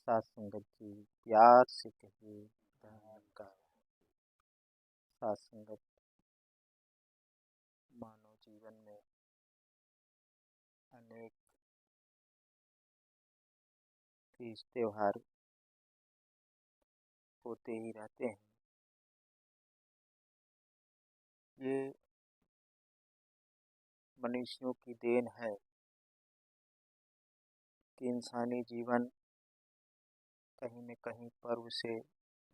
साथ संगत जी प्यार से कहिए धन्यवाद का। साथ संगत मानव जीवन में अनेक तीज त्योहार होते ही रहते हैं। ये मनुष्यों की देन है कि इंसानी जीवन कहीं न कहीं पर्व से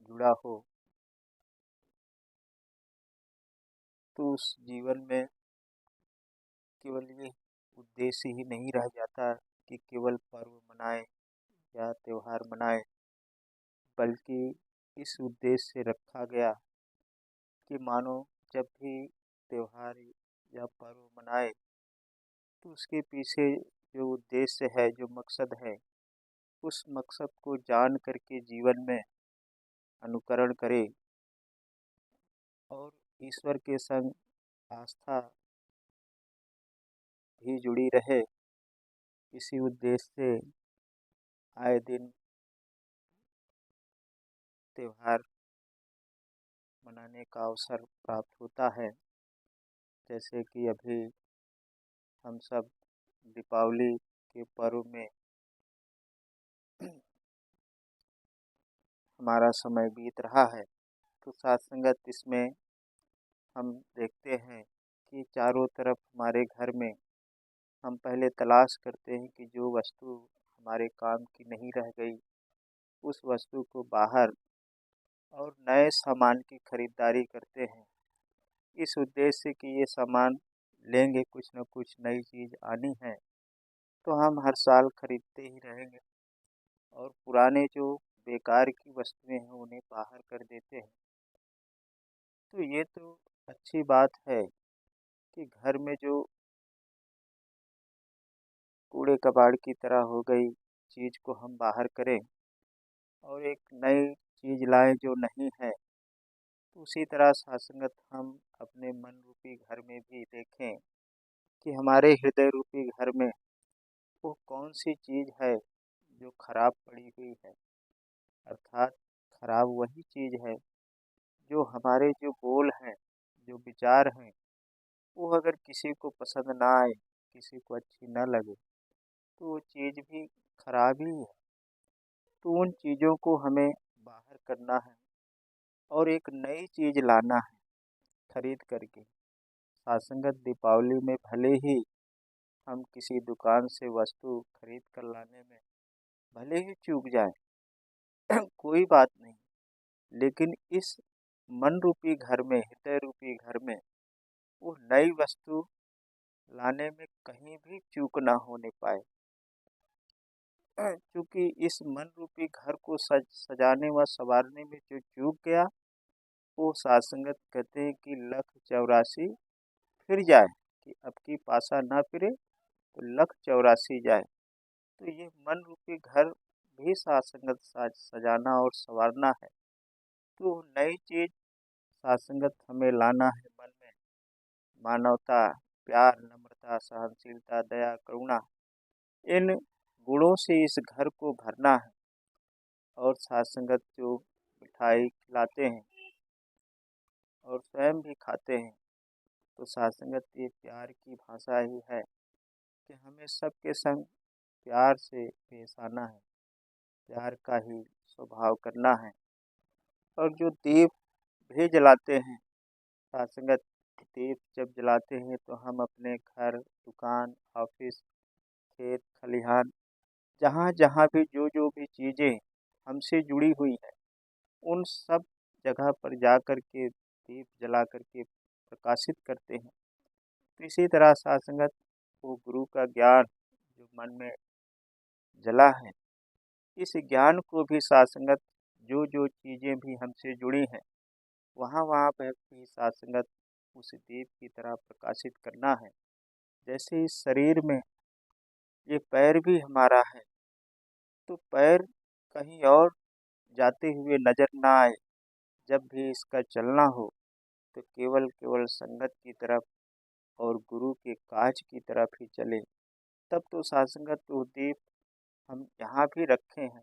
जुड़ा हो, तो उस जीवन में केवल ये उद्देश्य ही नहीं रह जाता कि केवल पर्व मनाएं या त्योहार मनाएं, बल्कि इस उद्देश्य से रखा गया कि मानो जब भी त्योहार या पर्व मनाए तो उसके पीछे जो उद्देश्य है, जो मकसद है, उस मकसद को जान करके जीवन में अनुकरण करे और ईश्वर के संग आस्था भी जुड़ी रहे। इसी उद्देश्य से आए दिन त्योहार मनाने का अवसर प्राप्त होता है। जैसे कि अभी हम सब दीपावली के पर्व में हमारा समय बीत रहा है, तो साथ संगत इसमें हम देखते हैं कि चारों तरफ हमारे घर में हम पहले तलाश करते हैं कि जो वस्तु हमारे काम की नहीं रह गई, उस वस्तु को बाहर और नए सामान की खरीदारी करते हैं। इस उद्देश्य से कि ये सामान लेंगे, कुछ न कुछ नई चीज़ आनी है, तो हम हर साल खरीदते ही रहेंगे और पुराने जो बेकार की वस्तुएं हैं उन्हें बाहर कर देते हैं। तो ये तो अच्छी बात है कि घर में जो कूड़े कबाड़ की तरह हो गई चीज़ को हम बाहर करें और एक नई चीज़ लाएं जो नहीं है। तो उसी तरह साथ-संगत हम अपने मन रूपी घर में भी देखें कि हमारे हृदय रूपी घर में वो कौन-सी चीज़ है जो खराब पड़ी हुई है। अर्थात खराब वही चीज़ है जो हमारे जो बोल हैं, जो विचार हैं, वो अगर किसी को पसंद ना आए, किसी को अच्छी ना लगे, तो वो चीज़ भी खराब ही है। तो उन चीज़ों को हमें बाहर करना है और एक नई चीज़ लाना है खरीद करके। साथ-संगत दीपावली में भले ही हम किसी दुकान से वस्तु खरीद कर लाने में भले ही चूक जाएँ, कोई बात नहीं, लेकिन इस मन रूपी घर में, हृदय रूपी घर में वो नई वस्तु लाने में कहीं भी चूक ना होने पाए। क्योंकि इस मन रूपी घर को सजाने व सँवारने में जो चूक गया, वो सात-संगत कहते हैं कि लख 84 फिर जाए, कि अब की पासा ना फिरे तो लख 84 जाए। तो ये मन रूपी घर भी सात-संगत सजाना और सँवारना है। तो नई चीज़ सात-संगत हमें लाना है मन में, मानवता, प्यार, नम्रता, सहनशीलता, दया, करुणा, इन गुणों से इस घर को भरना है और साथ-संगत जो मिठाई खिलाते हैं और स्वयं भी खाते हैं, तो साथ-संगत ये प्यार की भाषा ही है कि हमें सबके संग प्यार से पेश आना है, प्यार का ही स्वभाव करना है। और जो दीप भी जलाते हैं, साथ-संगत दीप जब जलाते हैं तो हम अपने घर, दुकान, ऑफ़िस, खेत, खलिहान, जहाँ-जहाँ भी जो-जो भी चीज़ें हमसे जुड़ी हुई हैं, उन सब जगह पर जाकर के दीप जला कर के प्रकाशित करते हैं। तो इसी तरह साथ-संगत वो गुरु का ज्ञान जो मन में जला है, इस ज्ञान को भी साथ-संगत जो-जो चीज़ें भी हमसे जुड़ी हैं, वहाँ-वहाँ पे भी साथ-संगत उस दीप की तरह प्रकाशित करना है। जैसे इस शरीर में ये पैर भी हमारा है, तो पैर कहीं और जाते हुए नज़र ना आए, जब भी इसका चलना हो, तो केवल संगत की तरफ और गुरु के काज की तरफ ही चले। तब तो साथ-संगत वो दीप हम यहाँ भी रखे हैं,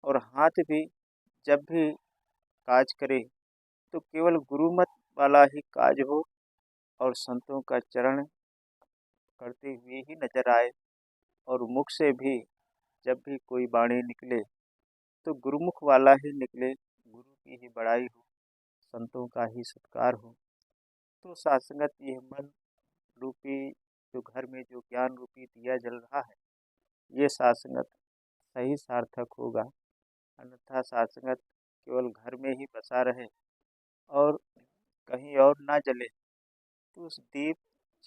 और हाथ भी जब भी काज करे तो केवल गुरुमत वाला ही काज हो और संतों का चरण करते हुए ही नजर आए। और मुख से भी जब भी कोई वाणी निकले तो गुरुमुख वाला ही निकले, गुरु की ही बड़ाई हो, संतों का ही सत्कार हो। तो सात्संगत यह मन रूपी जो घर में जो ज्ञान रूपी दिया जल रहा है, ये सात्संगत सही सार्थक होगा। अन्यथा सात्संगत केवल घर में ही बसा रहे और कहीं और ना जले तो उस दीप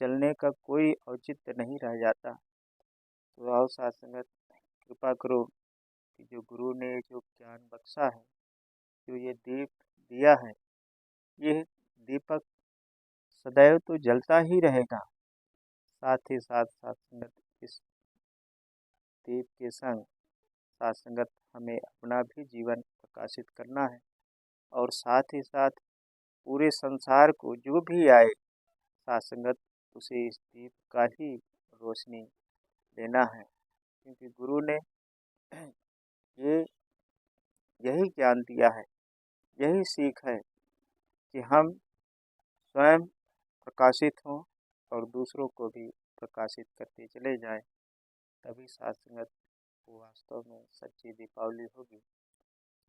जलने का कोई औचित्य नहीं रह जाता। तो आओ सात्संगत, कृपा करो कि जो गुरु ने जो ज्ञान बख्शा है, जो ये दीप दिया है, ये दीपक सदैव तो जलता ही रहेगा। साथ ही साथ सात्संगत इस दीप के संग सात्संगत हमें अपना भी जीवन प्रकाशित करना है और साथ ही साथ पूरे संसार को जो भी आए सात्संगत उसे इस दीप का ही रोशनी देना है। क्योंकि गुरु ने ये यही ज्ञान दिया है, यही सीख है कि हम स्वयं प्रकाशित हों और दूसरों को भी प्रकाशित करते चले जाएं। तभी सात्संगत वास्तव में सच्ची दीपावली होगी।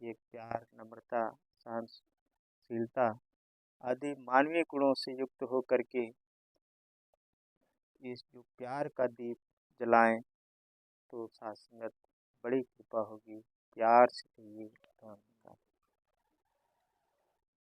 ये प्यार, नम्रता, सहनशीलता आदि मानवीय गुणों से युक्त होकर के इस जो प्यार का दीप जलाएं तो सात्संगत बड़ी कृपा होगी। प्यार से कहिए धन्यवाद।